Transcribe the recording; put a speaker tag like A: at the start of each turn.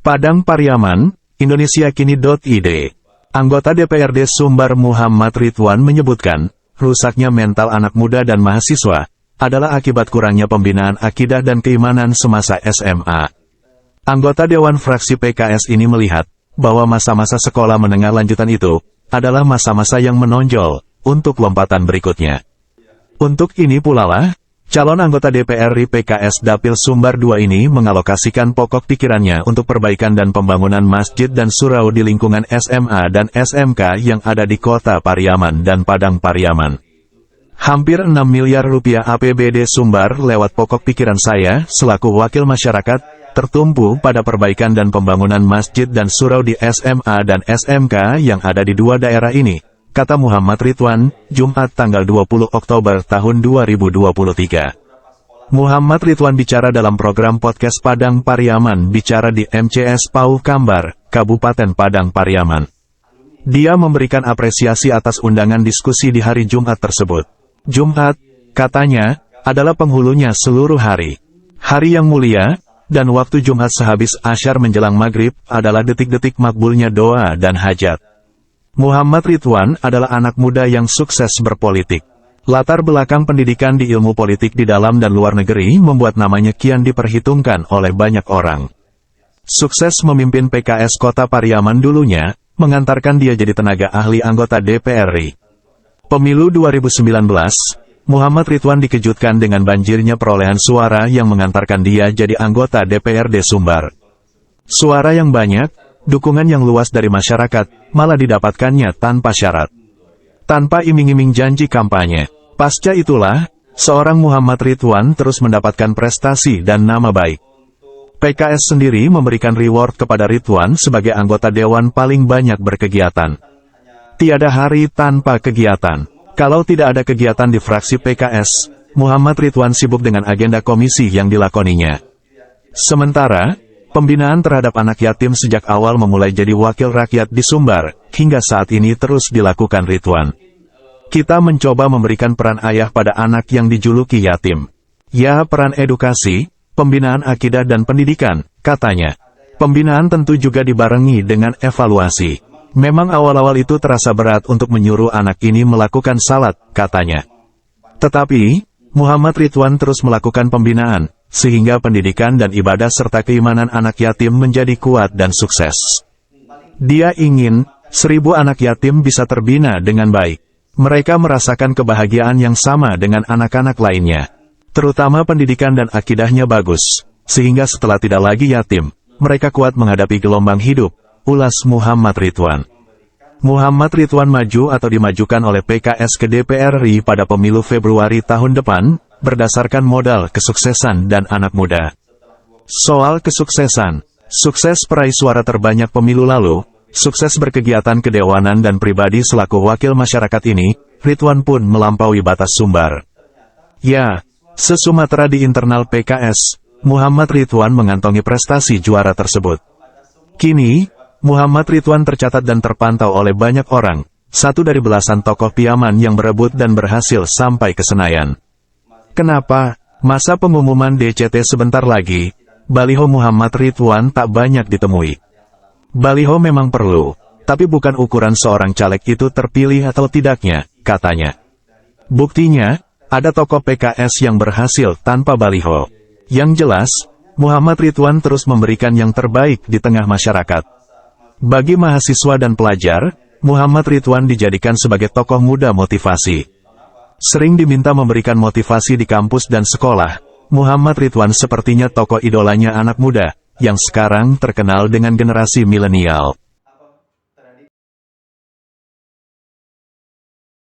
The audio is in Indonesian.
A: Padang Pariaman, Indonesiakini.id. Anggota DPRD Sumbar Muhammad Ridwan menyebutkan, rusaknya mental anak muda dan mahasiswa adalah akibat kurangnya pembinaan akidah dan keimanan semasa SMA. Anggota Dewan Fraksi PKS ini melihat bahwa masa-masa sekolah menengah lanjutan itu adalah masa-masa yang menonjol untuk lompatan berikutnya. Untuk ini pula lah, calon anggota DPR RI PKS Dapil Sumbar II ini mengalokasikan pokok pikirannya untuk perbaikan dan pembangunan masjid dan surau di lingkungan SMA dan SMK yang ada di Kota Pariaman dan Padang Pariaman. Hampir 6 miliar rupiah APBD Sumbar lewat pokok pikiran saya, selaku wakil masyarakat, tertumpu pada perbaikan dan pembangunan masjid dan surau di SMA dan SMK yang ada di dua daerah ini, kata Muhammad Ridwan, Jumat tanggal 20 Oktober tahun 2023. Muhammad Ridwan bicara dalam program podcast Padang Pariaman bicara di MCS Pauh Kambar, Kabupaten Padang Pariaman. Dia memberikan apresiasi atas undangan diskusi di hari Jumat tersebut. Jumat, katanya, adalah penghulunya seluruh hari. Hari yang mulia, dan waktu Jumat sehabis asyar menjelang maghrib adalah detik-detik makbulnya doa dan hajat. Muhammad Ridwan adalah anak muda yang sukses berpolitik. Latar belakang pendidikan di ilmu politik di dalam dan luar negeri membuat namanya kian diperhitungkan oleh banyak orang. Sukses memimpin PKS Kota Pariaman dulunya, mengantarkan dia jadi tenaga ahli anggota DPR RI. Pemilu 2019, Muhammad Ridwan dikejutkan dengan banjirnya perolehan suara yang mengantarkan dia jadi anggota DPRD Sumbar. Suara yang banyak, dukungan yang luas dari masyarakat, malah didapatkannya tanpa syarat. Tanpa iming-iming janji kampanye. Pasca itulah, seorang Muhammad Ridwan terus mendapatkan prestasi dan nama baik. PKS sendiri memberikan reward kepada Ridwan sebagai anggota dewan paling banyak berkegiatan. Tiada hari tanpa kegiatan. Kalau tidak ada kegiatan di fraksi PKS, Muhammad Ridwan sibuk dengan agenda komisi yang dilakoninya. Sementara, pembinaan terhadap anak yatim sejak awal memulai jadi wakil rakyat di Sumbar, hingga saat ini terus dilakukan Ridwan. Kita mencoba memberikan peran ayah pada anak yang dijuluki yatim. Ya, peran edukasi, pembinaan akidah dan pendidikan, katanya. Pembinaan tentu juga dibarengi dengan evaluasi. Memang awal-awal itu terasa berat untuk menyuruh anak ini melakukan salat, katanya. Tetapi, Muhammad Ridwan terus melakukan pembinaan, sehingga pendidikan dan ibadah serta keimanan anak yatim menjadi kuat dan sukses. Dia ingin 1000 anak yatim bisa terbina dengan baik. Mereka merasakan kebahagiaan yang sama dengan anak-anak lainnya. Terutama pendidikan dan akidahnya bagus, sehingga setelah tidak lagi yatim, mereka kuat menghadapi gelombang hidup, ulas Muhammad Ridwan. Muhammad Ridwan maju atau dimajukan oleh PKS ke DPR RI pada pemilu Februari tahun depan, berdasarkan modal kesuksesan dan anak muda. Soal kesuksesan, sukses peraih suara terbanyak pemilu lalu, sukses berkegiatan kedewanan dan pribadi selaku wakil masyarakat ini, Ridwan pun melampaui batas Sumbar. Ya, se-Sumatera di internal PKS, Muhammad Ridwan mengantongi prestasi juara tersebut. Kini, Muhammad Ridwan tercatat dan terpantau oleh banyak orang, satu dari belasan tokoh Piaman yang berebut dan berhasil sampai ke Senayan. Kenapa? Masa pengumuman DCT sebentar lagi, baliho Muhammad Ridwan tak banyak ditemui. Baliho memang perlu, tapi bukan ukuran seorang caleg itu terpilih atau tidaknya, katanya. Buktinya, ada tokoh PKS yang berhasil tanpa baliho. Yang jelas, Muhammad Ridwan terus memberikan yang terbaik di tengah masyarakat. Bagi mahasiswa dan pelajar, Muhammad Ridwan dijadikan sebagai tokoh muda motivasi. Sering diminta memberikan motivasi di kampus dan sekolah, Muhammad Ridwan sepertinya tokoh idolanya anak muda, yang sekarang terkenal dengan generasi milenial.